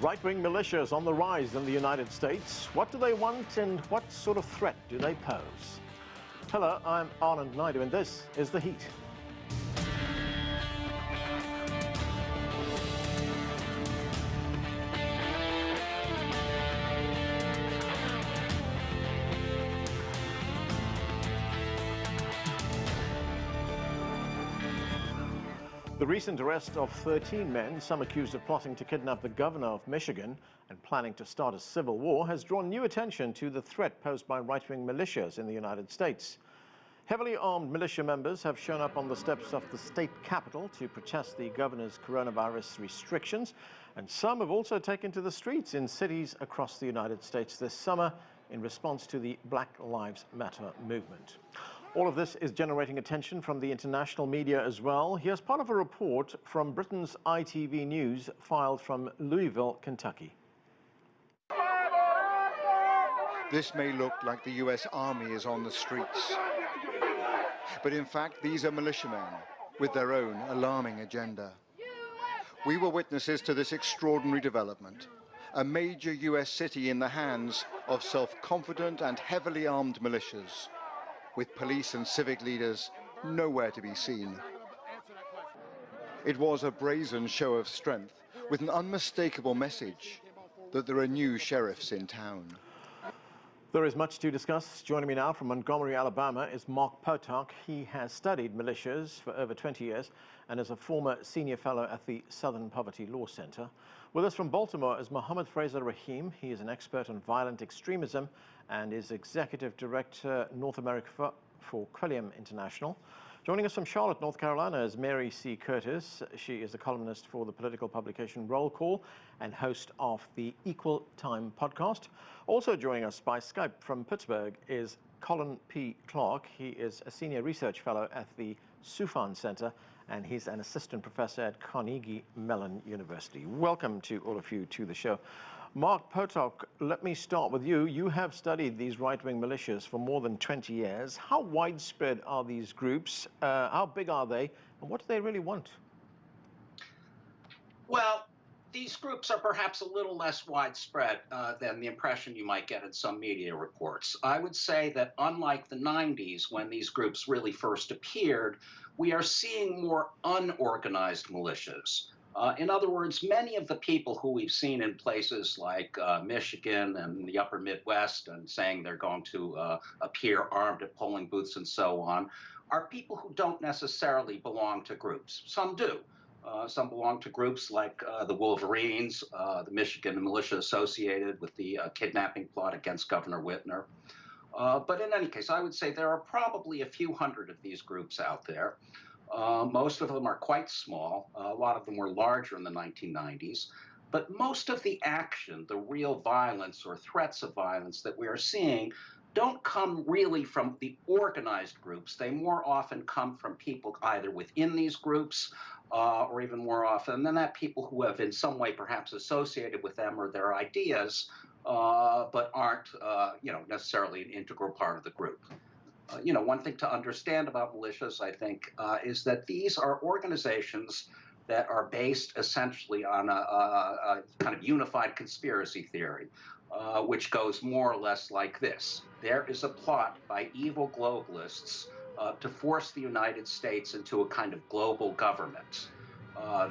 Right-wing militias on the rise in the United States. What do they want and what sort of threat do they pose? Hello, I'm Anand Naidu and this is The Heat. The recent arrest of 13 men, some accused of plotting to kidnap the governor of Michigan and planning to start a civil war, has drawn new attention to the threat posed by right-wing militias in the United States. Heavily armed militia members have shown up on the steps of the state capitol to protest the governor's coronavirus restrictions, and some have also taken to the streets in cities across the United States this summer in response to the Black Lives Matter movement. All of this is generating attention from the international media as well. Here's part of a report from Britain's ITV News, filed from Louisville, Kentucky. This may look like the US Army is on the streets, but in fact these are militiamen with their own alarming agenda. We were witnesses to this extraordinary development, a major US city in the hands of self-confident and heavily armed militias, with police and civic leaders nowhere to be seen. It was a brazen show of strength with an unmistakable message that there are new sheriffs in town. There is much to discuss. Joining me now from Montgomery, Alabama is Mark Potok. He has studied militias for over 20 years and is a former senior fellow at the Southern Poverty Law Center. With us from Baltimore is Mohammed Fraser-Rahim. He is an expert on violent extremism and is Executive Director, North America for Quilliam International. Joining us from Charlotte, North Carolina is Mary C. Curtis. She is a columnist for the political publication Roll Call and host of the Equal Time podcast. Also joining us by Skype from Pittsburgh is Colin P. Clarke. He is a senior research fellow at the Soufan Center, and he's an assistant professor at Carnegie Mellon University. Welcome to all of you to the show. Mark Potok, let me start with you. You have studied these right-wing militias for more than 20 years. How widespread are these groups? How big are they? And what do they really want? Well, these groups are perhaps a little less widespread than the impression you might get in some media reports. I would say that unlike the 90s, when these groups really first appeared, we are seeing more unorganized militias. In other words, many of the people who we've seen in places like Michigan and the upper Midwest and saying they're going to appear armed at polling booths and so on are people who don't necessarily belong to groups. Some do. Some belong to groups like the Wolverines, the Michigan militia associated with the kidnapping plot against Governor Whitner. But in any case, I would say there are probably a few hundred of these groups out there. Most of them are quite small. A lot of them were larger in the 1990s. But most of the action, the real violence or threats of violence that we are seeing, don't come really from the organized groups. They more often come from people either within these groups or even more often than that, people who have in some way perhaps associated with them or their ideas, but aren't necessarily an integral part of the group. One thing to understand about militias, I think, is that these are organizations that are based essentially on a kind of unified conspiracy theory, which goes more or less like this. There is a plot by evil globalists to force the United States into a kind of global government.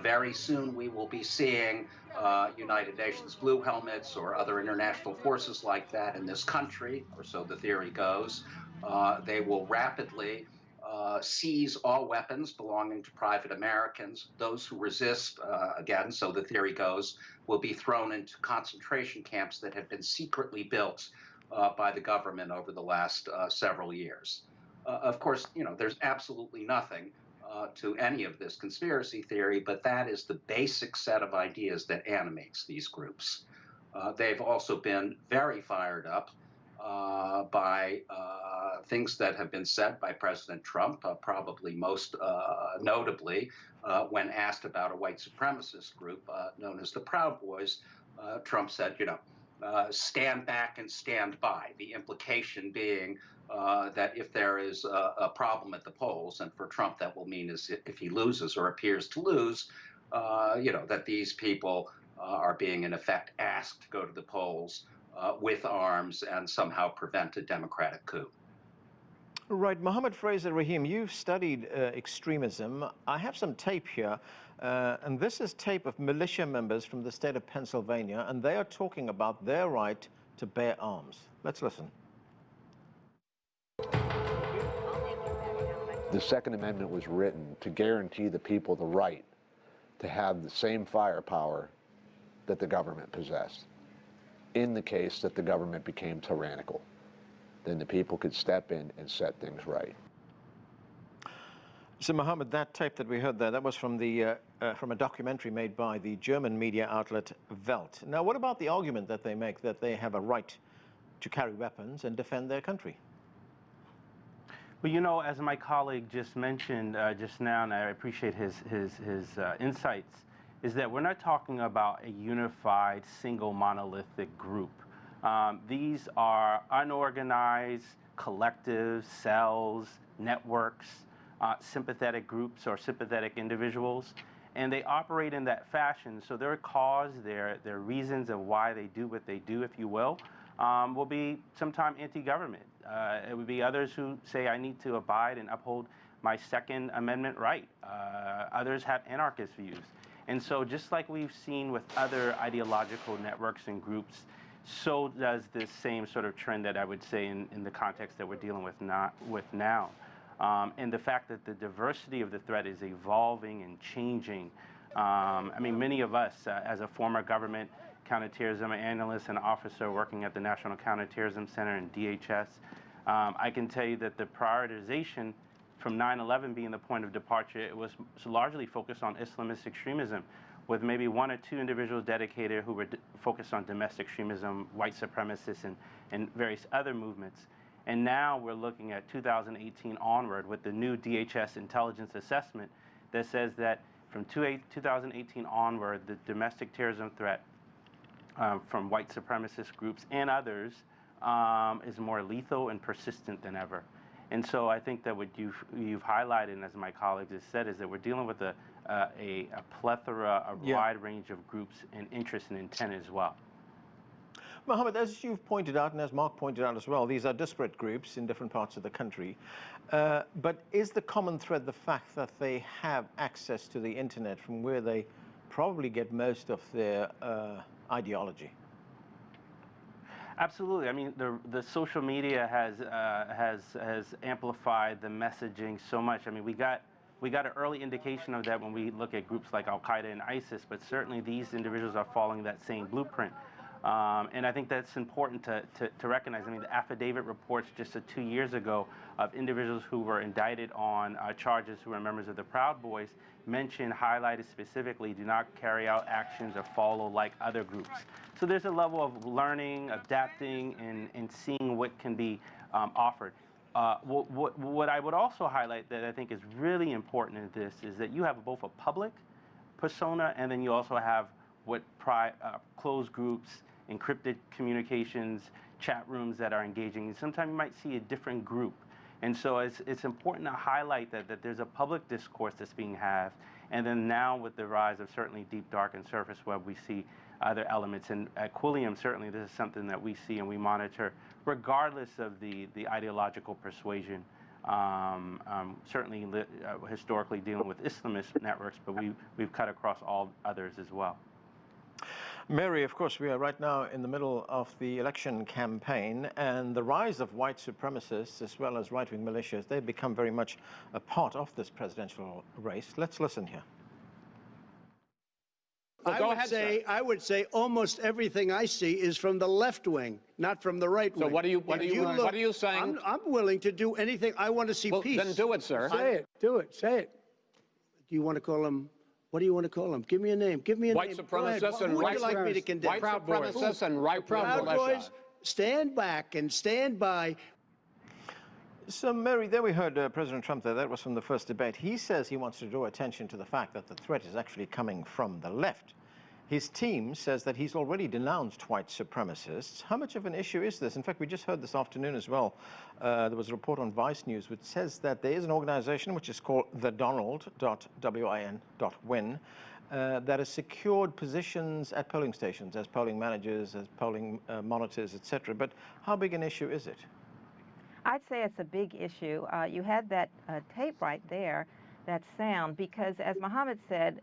Very soon we will be seeing United Nations Blue Helmets or other international forces like that in this country, or so the theory goes. They will rapidly seize all weapons belonging to private Americans. Those who resist, again, so the theory goes, will be thrown into concentration camps that have been secretly built by the government over the last several years. Of course, there's absolutely nothing to any of this conspiracy theory, but that is the basic set of ideas that animates these groups. They've also been very fired up by things that have been said by President Trump, probably most notably when asked about a white supremacist group known as the Proud Boys. Trump said, stand back and stand by, the implication being that if there is a problem at the polls, and for Trump that will mean is if he loses or appears to lose, that these people are being, in effect, asked to go to the polls with arms and somehow prevent a democratic coup. Right, Mohammed Fraser-Rahim, you've studied extremism. I have some tape here, and this is tape of militia members from the state of Pennsylvania, and they are talking about their right to bear arms. Let's listen. The Second Amendment was written to guarantee the people the right to have the same firepower that the government possessed. In the case that the government became tyrannical, then the people could step in and set things right. So, Mohammed, that tape that we heard there, that was from a documentary made by the German media outlet Welt. Now, what about the argument that they make that they have a right to carry weapons and defend their country? Well, you know, as my colleague just mentioned just now, and I appreciate his insights, is that we're not talking about a unified, single, monolithic group. These are unorganized collectives, cells, networks, sympathetic groups or sympathetic individuals, and they operate in that fashion. So their cause, their reasons of why they do what they do, if you will be sometime anti-government. It would be others who say, I need to abide and uphold my Second Amendment right. Others have anarchist views. And so just like we've seen with other ideological networks and groups, so does this same sort of trend that I would say in the context that we're dealing with now. And the fact that the diversity of the threat is evolving and changing. I mean, many of us, as a former government counterterrorism analyst and officer working at the National Counterterrorism Center and DHS, I can tell you that the prioritization from 9/11 being the point of departure, it was largely focused on Islamist extremism, with maybe one or two individuals dedicated who were focused on domestic extremism, white supremacists, and various other movements. And now we're looking at 2018 onward with the new DHS intelligence assessment that says that from 2018 onward, the domestic terrorism threat from white supremacist groups and others is more lethal and persistent than ever. And so I think that what you've highlighted, and as my colleagues have said, is that we're dealing with a plethora, wide range of groups and interests and intent as well. Mohammed, as you've pointed out, and as Mark pointed out as well, these are disparate groups in different parts of the country. But is the common thread the fact that they have access to the internet from where they probably get most of their ideology? Absolutely. I mean, the social media has amplified the messaging so much. I mean, we got an early indication of that when we look at groups like Al-Qaeda and ISIS, but certainly these individuals are following that same blueprint. And I think that's important to recognize. I mean, the affidavit reports just 2 years ago of individuals who were indicted on charges who were members of the Proud Boys highlighted specifically, do not carry out actions or follow like other groups. So there's a level of learning, adapting, and seeing what can be offered. What I would also highlight that I think is really important in this is that you have both a public persona and then you also have what closed groups, encrypted communications, chat rooms that are engaging. And sometimes you might see a different group. And so it's important to highlight that there's a public discourse that's being had. And then now with the rise of certainly deep, dark, and surface web, we see other elements. And at Quilliam, certainly this is something that we see and we monitor regardless of the ideological persuasion. Certainly historically dealing with Islamist networks, but we've cut across all others as well. Mary, of course, we are right now in the middle of the election campaign, and the rise of white supremacists as well as right-wing militias, they've become very much a part of this presidential race. Let's listen here. Well, I would say almost everything I see is from the left wing, not from the right wing. So what are you saying? I'm willing to do anything. I want to see peace. Then do it, sir. Say it. Do it. Say it. Do you want to call them? What do you want to call them? Give me a name. Give me a white name. Supremacists and who would you like me to condemn? White supremacists and right-wing Proud militia. Boys, stand back and stand by. So, Mary, there we heard President Trump there. That was from the first debate. He says he wants to draw attention to the fact that the threat is actually coming from the left. His team says that he's already denounced white supremacists. How much of an issue is this? In fact, we just heard this afternoon as well. There was a report on Vice News which says that there is an organization which is called thedonald.win. that has secured positions at polling stations as polling managers, as polling monitors, etc. But how big an issue is it? I'd say it's a big issue. You had that tape right there, that sound, because as Mohammed said,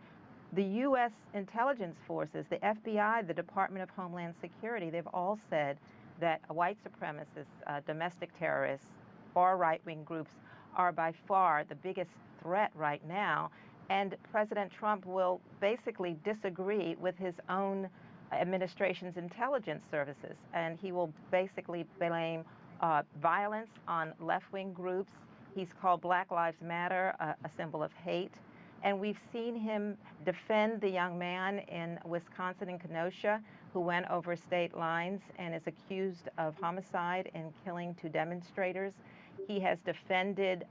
the U.S. intelligence forces, the FBI, the Department of Homeland Security, they've all said that white supremacists, domestic terrorists, or right-wing groups are by far the biggest threat right now. And President Trump will basically disagree with his own administration's intelligence services. And he will basically blame violence on left-wing groups. He's called Black Lives Matter a symbol of hate. And we've seen him defend the young man in Wisconsin in Kenosha who went over state lines and is accused of homicide and killing 2 demonstrators. He has defended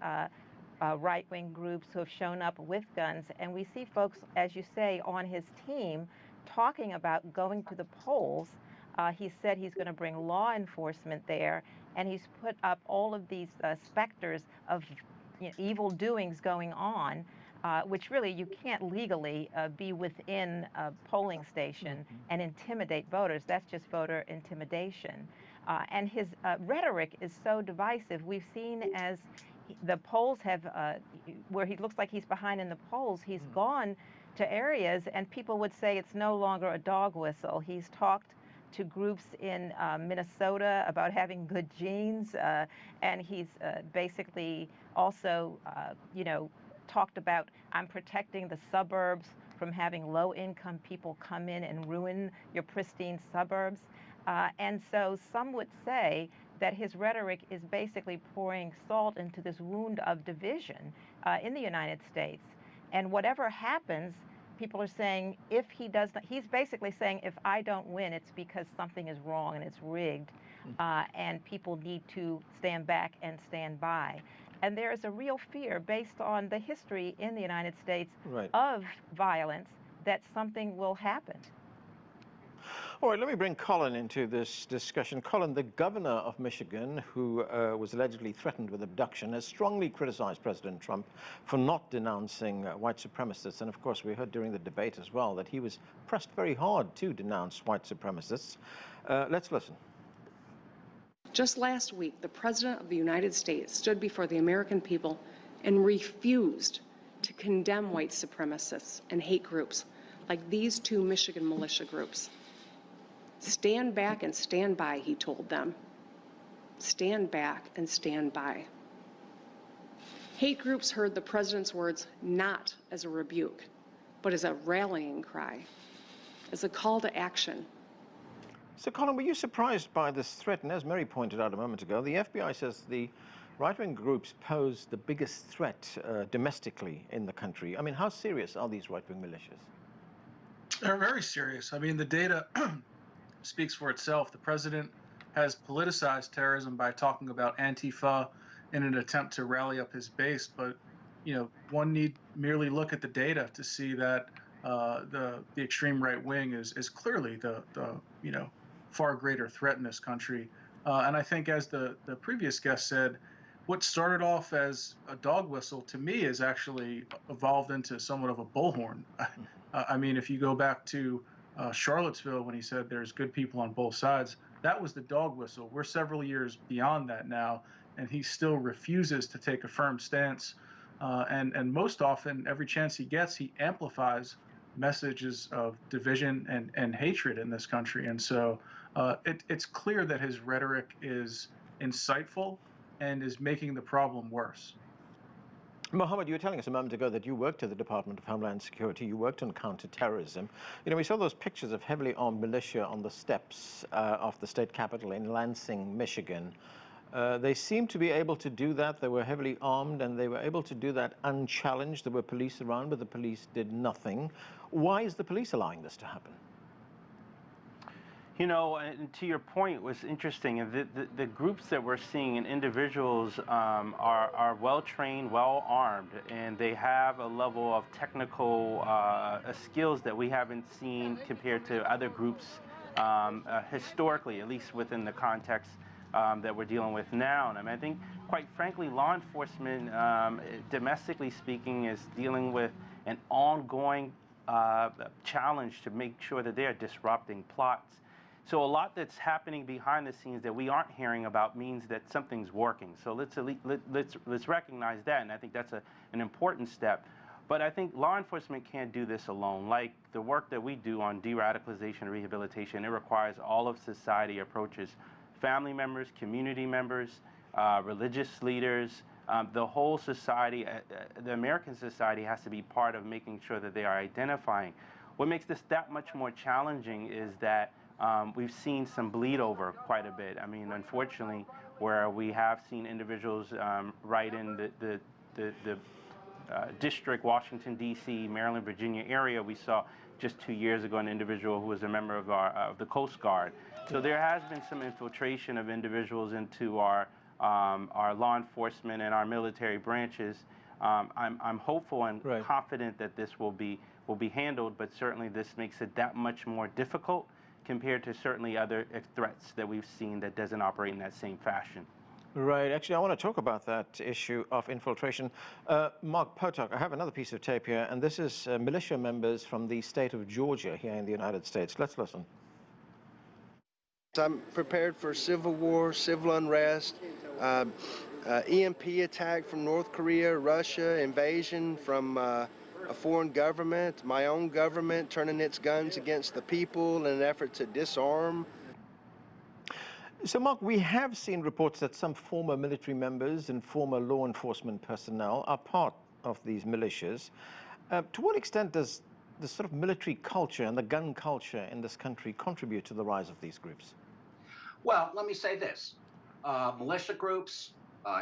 right-wing groups who have shown up with guns. And we see folks, as you say, on his team talking about going to the polls. He said he's going to bring law enforcement there, and he's put up all of these specters of evil doings going on, which really you can't legally be within a polling station and intimidate voters. That's just voter intimidation. And his rhetoric is so divisive. We've seen as the polls have, where he looks like he's behind in the polls, he's gone to areas and people would say it's no longer a dog whistle. He's talked to groups in Minnesota about having good genes, and he's basically also, talked about, I'm protecting the suburbs from having low-income people come in and ruin your pristine suburbs. And so some would say that his rhetoric is basically pouring salt into this wound of division in the United States. And whatever happens, people are saying if he does not, he's basically saying if I don't win, it's because something is wrong and it's rigged, and people need to stand back and stand by. And there is a real fear based on the history in the United States of violence that something will happen. All right, let me bring Colin into this discussion. Colin, the governor of Michigan, who was allegedly threatened with abduction, has strongly criticized President Trump for not denouncing white supremacists. And of course, we heard during the debate as well that he was pressed very hard to denounce white supremacists. Let's listen. Just last week, the President of the United States stood before the American people and refused to condemn white supremacists and hate groups like these 2 Michigan militia groups. Stand back and stand by, he told them. Stand back and stand by. Hate groups heard the president's words not as a rebuke, but as a rallying cry, as a call to action. So, Colin, were you surprised by this threat? And as Mary pointed out a moment ago, the FBI says the right-wing groups pose the biggest threat domestically in the country. I mean, how serious are these right-wing militias? They're very serious. I mean, the data speaks for itself. The president has politicized terrorism by talking about Antifa in an attempt to rally up his base. But, one need merely look at the data to see that the extreme right wing is clearly the far greater threat in this country. And I think, as the previous guest said, what started off as a dog whistle to me is actually evolved into somewhat of a bullhorn. I mean, if you go back to Charlottesville, when he said there's good people on both sides, that was the dog whistle. We're several years beyond that now, and he still refuses to take a firm stance. And most often, every chance he gets, he amplifies messages of division and hatred in this country. And so it's clear that his rhetoric is insightful and is making the problem worse. Mohammed, you were telling us a moment ago that you worked at the Department of Homeland Security. You worked on counterterrorism. We saw those pictures of heavily armed militia on the steps of the state capitol in Lansing, Michigan. They seemed to be able to do that. They were heavily armed, and they were able to do that unchallenged. There were police around, but the police did nothing. Why is the police allowing this to happen? And to your point, what's interesting is the groups that we're seeing and individuals are well-trained, well-armed, and they have a level of technical skills that we haven't seen compared to other groups historically, at least within the context that we're dealing with now. And I think, quite frankly, law enforcement, domestically speaking, is dealing with an ongoing challenge to make sure that they are disrupting plots. So a lot that's happening behind the scenes that we aren't hearing about means that something's working. So let's recognize that, and I think that's an important step. But I think law enforcement can't do this alone. Like the work that we do on de-radicalization and rehabilitation, it requires all of society approaches. Family members, community members, religious leaders, the whole society, the American society has to be part of making sure that they are identifying. What makes this that much more challenging is that we've seen some bleed over quite a bit. I mean, unfortunately, where we have seen individuals right in the district, Washington, D.C., Maryland, Virginia area, we saw just 2 years ago an individual who was a member of the Coast Guard. So there has been some infiltration of individuals into our law enforcement and our military branches. I'm hopeful and confident that this will be handled, but certainly this makes it that much more difficult compared to certainly other threats that we've seen that doesn't operate in that same fashion. Right. Actually, I want to talk about that issue of infiltration. Mark Potok, I have another piece of tape here, and this is militia members from the state of Georgia here in the United States. Let's listen. I'm prepared for civil war, civil unrest, EMP attack from North Korea, Russia, invasion from a foreign government, my own government turning its guns against the people in an effort to disarm. So, Mark, we have seen reports that some former military members and former law enforcement personnel are part of these militias. To what extent does the sort of military culture and the gun culture in this country contribute to the rise of these groups? Well, let me say this. Militia groups,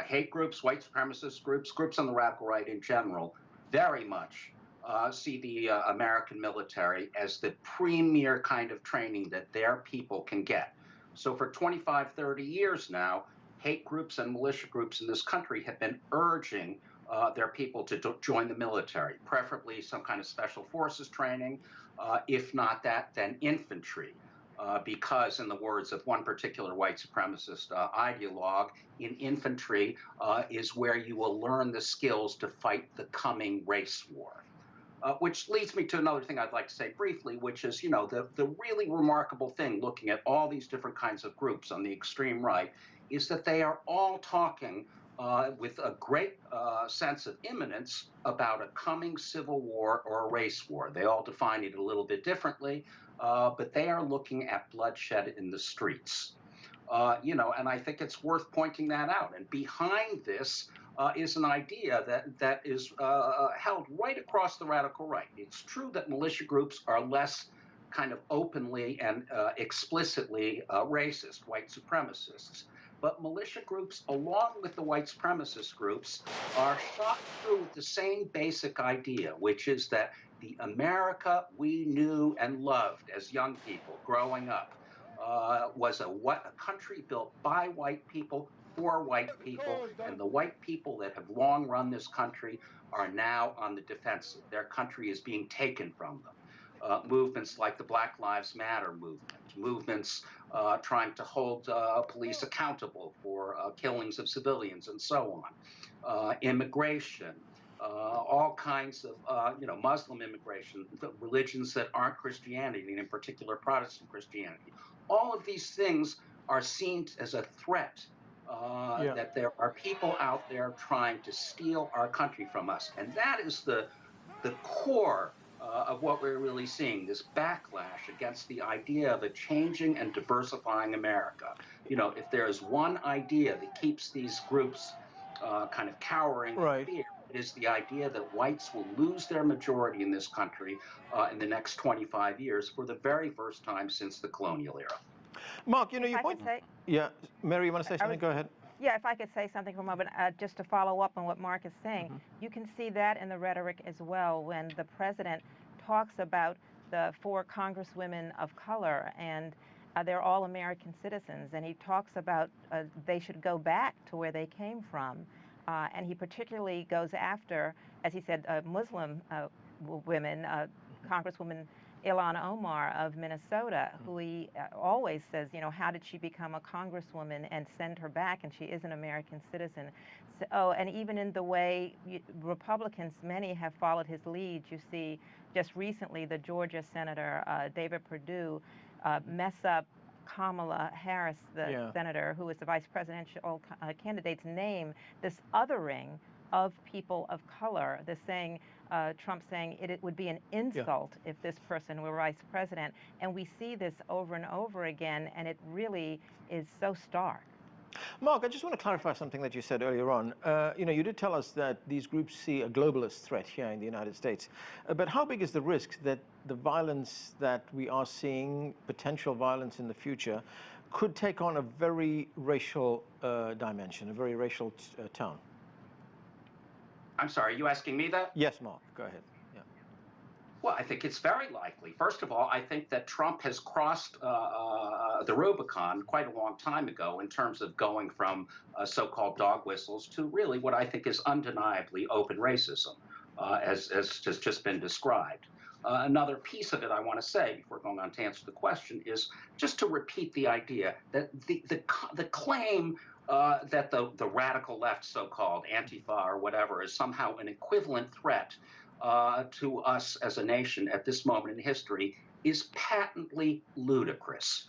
hate groups, white supremacist groups, groups on the radical right in general, very much see the American military as the premier kind of training that their people can get. So for 25, 30 years now, hate groups and militia groups in this country have been urging their people to join the military, preferably some kind of special forces training, if not that, then infantry. Because in the words of one particular white supremacist ideologue, in infantry is where you will learn the skills to fight the coming race war. Which leads me to another thing I'd like to say briefly, which is, the really remarkable thing looking at all these different kinds of groups on the extreme right is that they are all talking with a great sense of imminence about a coming civil war or a race war. They all define it a little bit differently, but they are looking at bloodshed in the streets. And I think it's worth pointing that out. And behind this is an idea that is held right across the radical right. It's true that militia groups are less kind of openly and explicitly racist, white supremacists. But militia groups, along with the white supremacist groups, are shot through with the same basic idea, which is that the America we knew and loved as young people growing up was a country built by white people for white people, and the white people that have long run this country are now on the defensive. Their country is being taken from them. Movements like the Black Lives Matter movement, movements trying to hold police accountable for killings of civilians and so on, immigration, all kinds of, Muslim immigration, religions that aren't Christianity, and in particular Protestant Christianity. All of these things are seen as a threat. That there are people out there trying to steal our country from us. And that is the core of what we're really seeing, this backlash against the idea of a changing and diversifying America. If there's one idea that keeps these groups kind of cowering in fear, it is the idea that whites will lose their majority in this country in the next 25 years for the very first time since the colonial era. Mark, you point... Yeah, Mary, you want to say something? Go ahead. Yeah, if I could say something for a moment, just to follow up on what Mark is saying. You can see that in the rhetoric as well when the president talks about the 4 congresswomen of color, and they're all American citizens, and he talks about they should go back to where they came from, and he particularly goes after, as he said, Muslim women, Congresswoman Ilhan Omar of Minnesota, who he always says, you know, how did she become a congresswoman, and send her back, and she is an American citizen. So, oh, and even in the way Republicans, many have followed his lead. You see, just recently, the Georgia Senator David Perdue mess up Kamala Harris, the senator who is the vice presidential candidate's name, this othering of people of color, this saying, Trump saying it would be an insult if this person were vice president. And we see this over and over again, and it really is so stark. Mark, I just want to clarify something that you said earlier on. You know, you did tell us that these groups see a globalist threat here in the United States. But how big is the risk that the violence that we are seeing, potential violence in the future, could take on a very racial dimension, a very racial tone? I'm sorry, are you asking me that? Yes, Mark, go ahead. Well, I think it's very likely. First of all, I think that Trump has crossed the Rubicon quite a long time ago in terms of going from so-called dog whistles to really what I think is undeniably open racism, as has just been described. Another piece of it I want to say before going on to answer the question is just to repeat the idea that the claim that the radical left, so-called Antifa or whatever, is somehow an equivalent threat to us as a nation at this moment in history is patently ludicrous.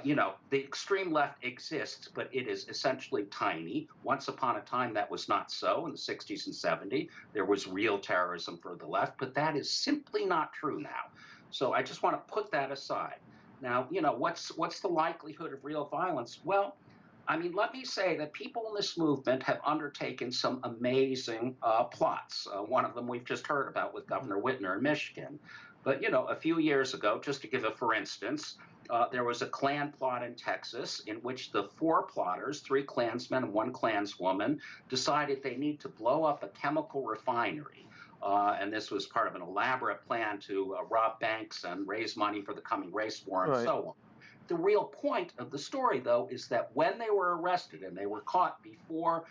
You know, the extreme left exists, but it is essentially tiny. Once upon a time, that was not so. In the 60s and 70s, there was real terrorism for the left, but that is simply not true now. So I just want to put that aside. Now, you know, what's the likelihood of real violence? Well, I mean, let me say that people in this movement have undertaken some amazing plots. One of them we've just heard about with Governor Whitmer in Michigan. But, you know, a few years ago, just to give a for instance, there was a Klan plot in Texas in which the 4 plotters, 3 Klansmen and 1 Klanswoman, decided they need to blow up a chemical refinery. And this was part of an elaborate plan to rob banks and raise money for the coming race war and so on. The real point of the story, though, is that when they were arrested, and they were caught before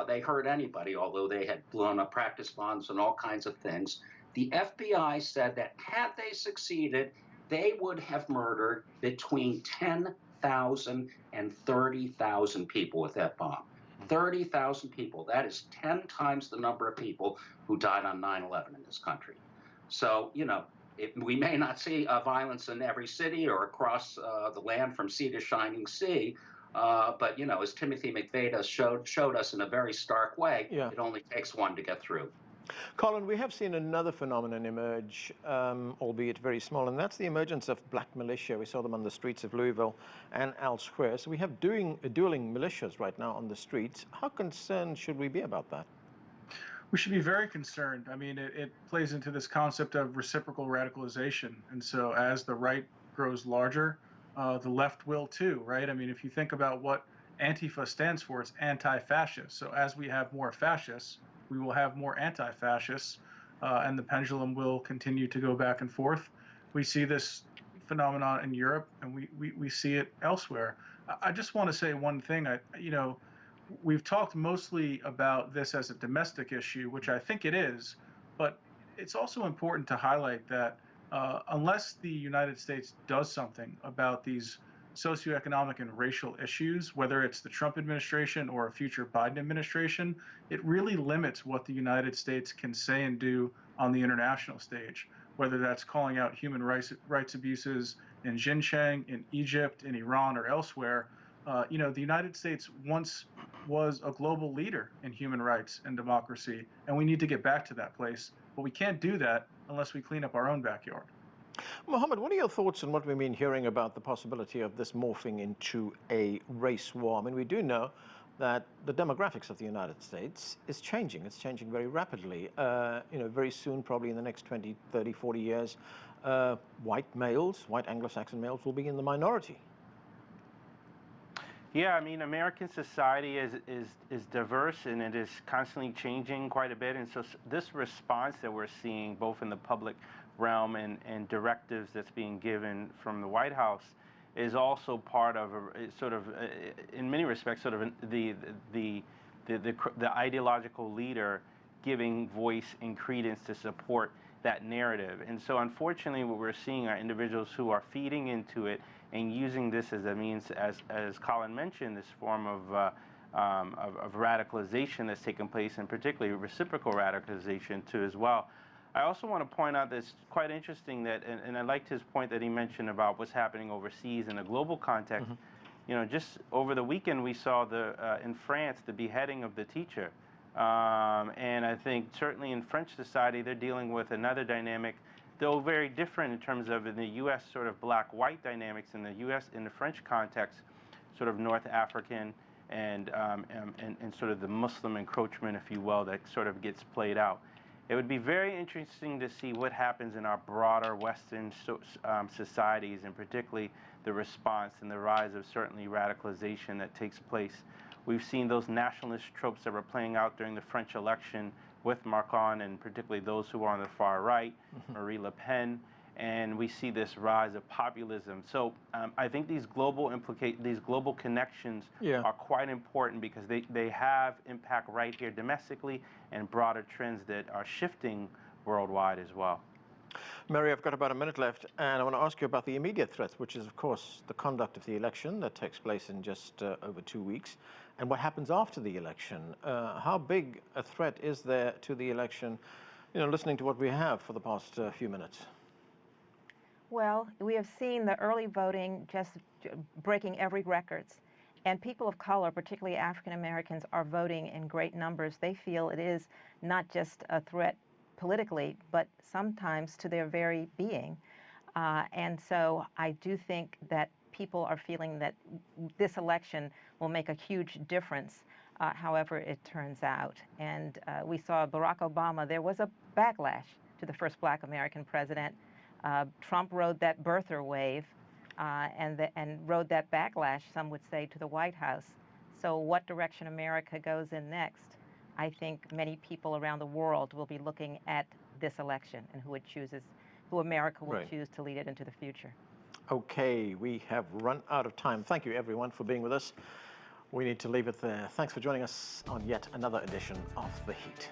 they hurt anybody, although they had blown up practice bombs and all kinds of things, the FBI said that had they succeeded, they would have murdered between 10,000 and 30,000 people with that bomb. 30,000 people. That is 10 times the number of people who died on 9/11 in this country. So, you know, we may not see violence in every city or across the land from sea to shining sea, but, you know, as Timothy McVeigh showed us in a very stark way, it only takes one to get through. Colin, we have seen another phenomenon emerge, albeit very small, and that's the emergence of black militia. We saw them on the streets of Louisville and elsewhere. So we have dueling militias right now on the streets. How concerned should we be about that? We should be very concerned. I mean, it plays into this concept of reciprocal radicalization. And so as the right grows larger, the left will too, right? I mean, if you think about what Antifa stands for, it's anti-fascist. So as we have more fascists, we will have more anti-fascists, and the pendulum will continue to go back and forth. We see this phenomenon in Europe, and we see it elsewhere. I just want to say one thing. You know, we've talked mostly about this as a domestic issue, which I think it is, but it's also important to highlight that unless the United States does something about these socioeconomic and racial issues, whether it's the Trump administration or a future Biden administration, it really limits what the United States can say and do on the international stage, whether that's calling out human rights abuses in Xinjiang, in Egypt, in Iran, or elsewhere. You know, the United States once was a global leader in human rights and democracy, and we need to get back to that place. But we can't do that unless we clean up our own backyard. Mohammed, what are your thoughts on what we've been hearing about the possibility of this morphing into a race war? I mean, we do know that the demographics of the United States is changing. It's changing very rapidly. You know, very soon, probably in the next 20, 30, 40 years, white males, white Anglo-Saxon males will be in the minority. Yeah, I mean, American society is diverse, and it is constantly changing quite a bit. And so this response that we're seeing, both in the public realm and directives that's being given from the White House, is also part of in many respects, sort of the ideological leader giving voice and credence to support that narrative. And so unfortunately what we're seeing are individuals who are feeding into it and using this as a means, as Colin mentioned, this form of radicalization that's taken place, and particularly reciprocal radicalization too as well. I also want to point out that it's quite interesting that, and I liked his point that he mentioned about what's happening overseas in a global context. You know, just over the weekend we saw in France the beheading of the teacher. And I think certainly in French society they're dealing with another dynamic, though very different in terms of in the U.S. sort of black-white dynamics, in the U.S. in the French context, sort of North African and sort of the Muslim encroachment, if you will, that sort of gets played out. It would be very interesting to see what happens in our broader Western societies, and particularly the response and the rise of certainly radicalization that takes place. We've seen those nationalist tropes that were playing out during the French election with Macron, and particularly those who are on the far right, Marie Le Pen, and we see this rise of populism. So I think these global connections are quite important, because they have impact right here domestically and broader trends that are shifting worldwide as well. Mary, I've got about a minute left, and I want to ask you about the immediate threats, which is, of course, the conduct of the election that takes place in just over 2 weeks, and what happens after the election. How big a threat is there to the election, you know, listening to what we have for the past few minutes? Well, we have seen the early voting just breaking every records. And people of color, particularly African Americans, are voting in great numbers. They feel it is not just a threat politically, but sometimes to their very being. And so I do think that people are feeling that this election will make a huge difference, however it turns out. And we saw Barack Obama, there was a backlash to the first Black American president. Trump rode that birther wave and rode that backlash, some would say, to the White House. So what direction America goes in next, I think many people around the world will be looking at this election and who America will choose to lead it into the future. Okay, we have run out of time. Thank you, everyone, for being with us. We need to leave it there. Thanks for joining us on yet another edition of The Heat.